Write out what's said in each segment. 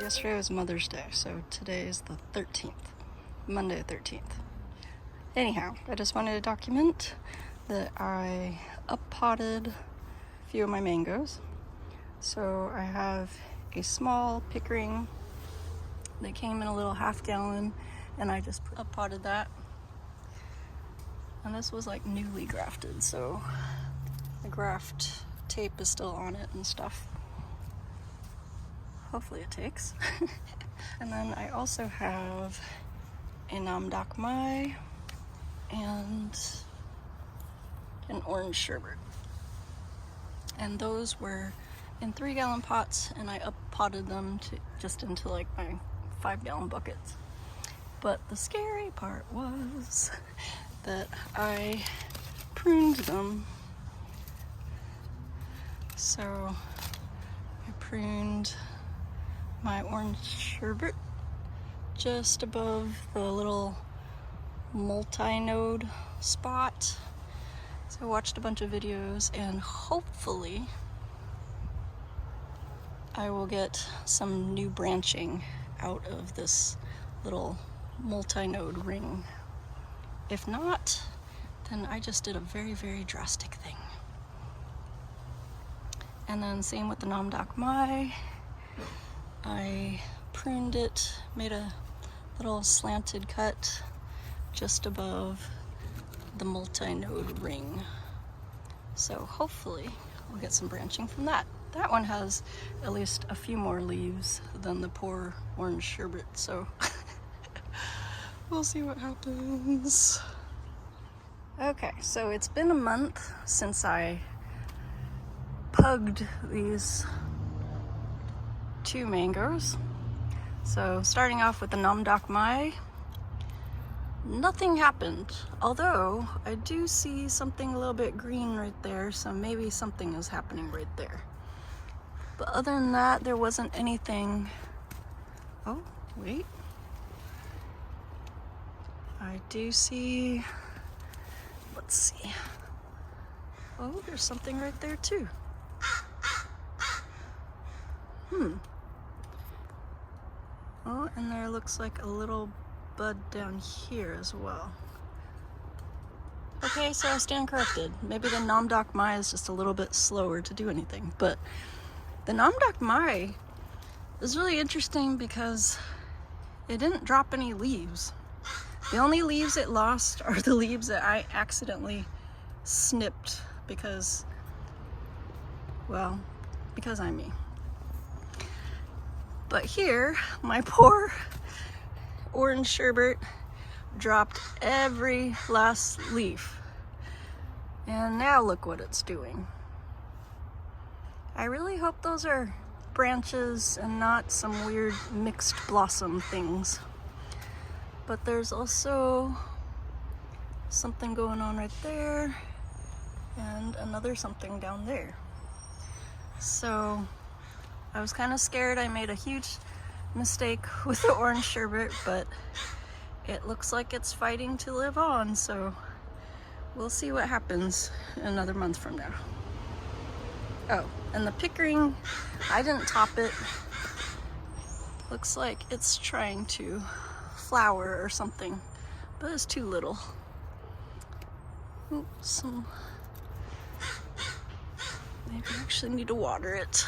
Yesterday was Mother's Day, so today is the 13th, Monday the 13th. Anyhow, I just wanted to document that I up-potted a few of my mangoes. So I have a small Pickering that came in a little half-gallon, and I just up-potted that. And this was like newly grafted, so the graft tape is still on it and stuff. Hopefully it takes. And then I also have a Nam Dak Mai and an orange sherbet. And those were in 3-gallon pots, and I up-potted them just into like my 5-gallon buckets. But the scary part was that I pruned them. So I pruned my orange sherbet just above the little multi-node spot. So I watched a bunch of videos, and hopefully I will get some new branching out of this little multi-node ring. If not, then I just did a very, very drastic thing. And then same with the Nam Dak Mai. I pruned it, made a little slanted cut just above the multi-node ring. So hopefully we'll get some branching from that. That one has at least a few more leaves than the poor orange sherbet, so we'll see what happens. Okay, so it's been a month since I pugged these 2 mangoes. So starting off with the Nam Dak Mai, nothing happened, although I do see something a little bit green right there, so maybe something is happening right there. But other than that, there wasn't anything. Oh, wait. I do see, let's see. Oh, there's something right there too. Oh, and there looks like a little bud down here as well. Okay, so I stand corrected. Maybe the Nam Dak Mai is just a little bit slower to do anything, but the Nam Dak Mai is really interesting because it didn't drop any leaves. The only leaves it lost are the leaves that I accidentally snipped because, well, because I'm me. But here, my poor orange sherbet dropped every last leaf. And now look what it's doing. I really hope those are branches and not some weird mixed blossom things. But there's also something going on right there and another something down there. So I was kind of scared I made a huge mistake with the orange sherbet, but it looks like it's fighting to live on, so we'll see what happens another month from now. Oh, and the Pickering, I didn't top it. Looks like it's trying to flower or something, but it's too little. Oops, maybe I actually need to water it.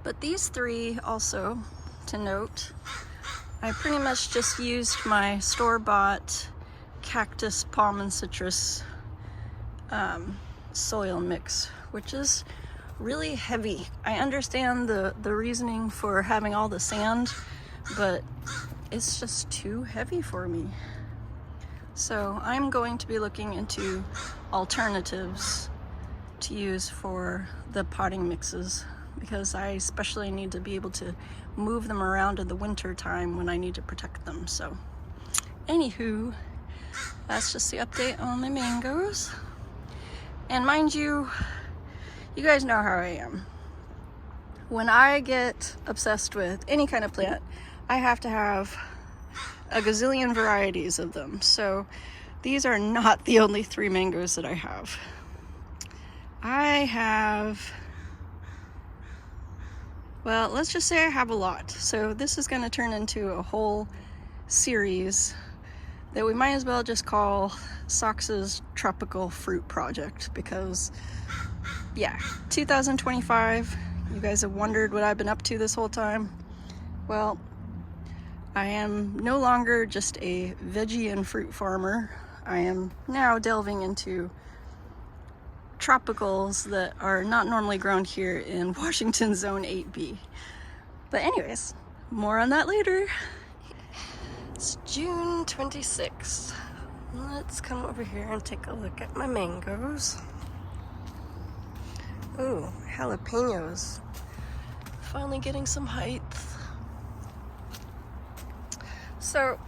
But these 3 also, to note, I pretty much just used my store-bought cactus, palm, and citrus soil mix, which is really heavy. I understand the reasoning for having all the sand, but it's just too heavy for me. So I'm going to be looking into alternatives to use for the potting mixes, because I especially need to be able to move them around in the winter time when I need to protect them. So anywho, that's just the update on my mangoes. And mind you, you guys know how I am. When I get obsessed with any kind of plant, I have to have a gazillion varieties of them. So these are not the only 3 mangoes that I have. I have Well, let's just say I have a lot. So this is gonna turn into a whole series that we might as well just call Sox's Tropical Fruit Project, because yeah, 2025, you guys have wondered what I've been up to this whole time. Well, I am no longer just a veggie and fruit farmer. I am now delving into tropicals that are not normally grown here in Washington Zone 8B. But anyways, more on that later. It's June 26th. Let's come over here and take a look at my mangoes. Ooh, jalapenos. Finally getting some height. So,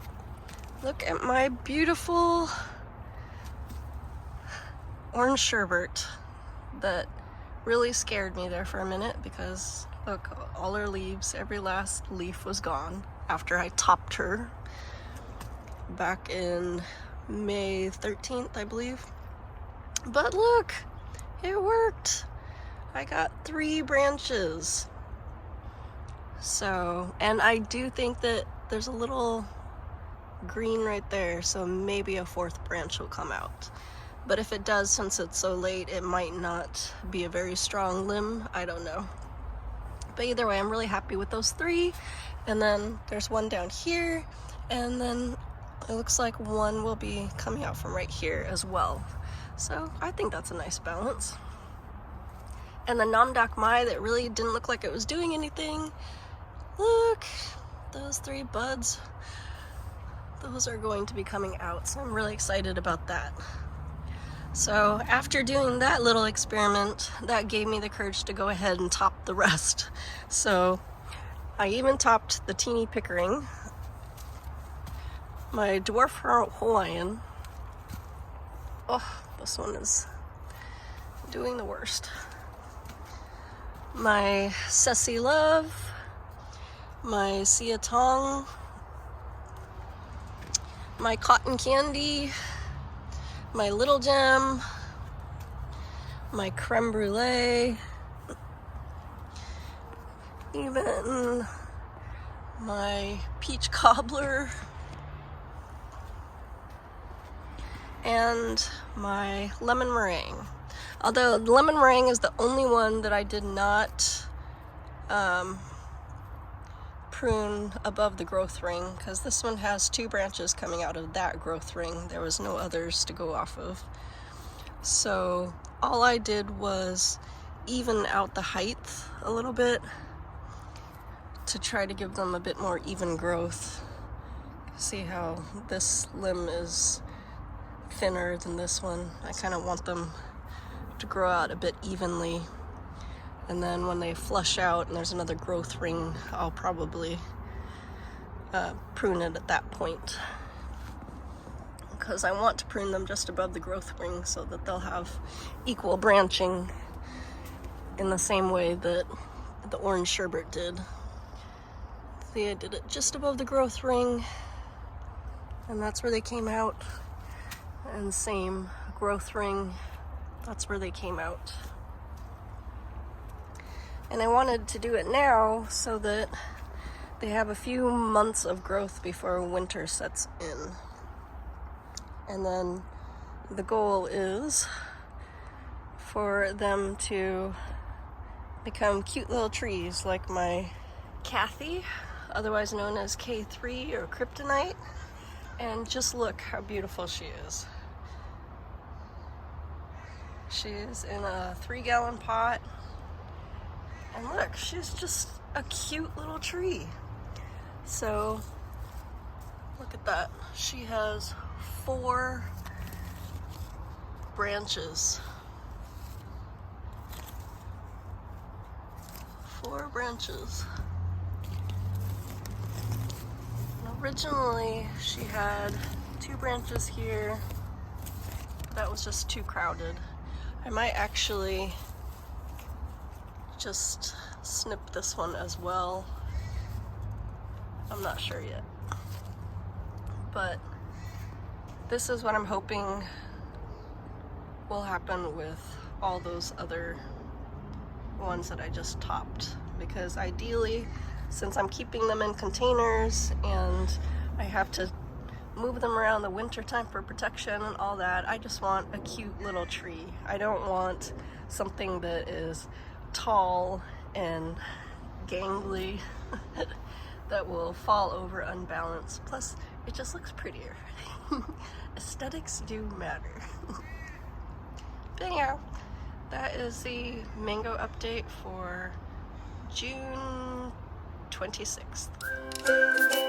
look at my beautiful orange sherbet that really scared me there for a minute, because look, all her leaves, every last leaf was gone after I topped her back in May 13th, I believe. But look, it worked. I got 3 branches. So, and I do think that there's a little green right there, so maybe a 4th branch will come out. But if it does, since it's so late, it might not be a very strong limb. I don't know. But either way, I'm really happy with those 3. And then there's one down here, and then it looks like one will be coming out from right here as well. So I think that's a nice balance. And the Namdak Mai that really didn't look like it was doing anything, look, those 3 buds, those are going to be coming out. So I'm really excited about that. So after doing that little experiment, that gave me the courage to go ahead and top the rest. So I even topped the teeny Pickering, my dwarf Hawaiian. Oh, this one is doing the worst. My Ceci Love, my Siatong, my Cotton Candy, my Little Gem, my Creme Brulee, even my Peach Cobbler, and my Lemon Meringue. Although the Lemon Meringue is the only one that I did not prune above the growth ring, because this one has 2 branches coming out of that growth ring. There was no others to go off of. So all I did was even out the height a little bit to try to give them a bit more even growth. See how this limb is thinner than this one? I kind of want them to grow out a bit evenly. And then when they flush out and there's another growth ring, I'll probably prune it at that point. Because I want to prune them just above the growth ring so that they'll have equal branching in the same way that the orange sherbet did. See, I did it just above the growth ring, and that's where they came out. And same growth ring, that's where they came out. And I wanted to do it now so that they have a few months of growth before winter sets in. And then the goal is for them to become cute little trees like my Kathy, otherwise known as K3 or Kryptonite. And just look how beautiful she is. She's in a 3-gallon pot. And look, she's just a cute little tree. So, look at that. She has 4 branches. 4 branches. And originally, she had 2 branches here. That was just too crowded. I might actually just snip this one as well. I'm not sure yet. But this is what I'm hoping will happen with all those other ones that I just topped. because ideally, since I'm keeping them in containers and I have to move them around the winter time for protection and all that, I just want a cute little tree. I don't want something that is tall and gangly that will fall over unbalanced. Plus, it just looks prettier. Aesthetics do matter. But anyhow, that is the mango update for June 26th.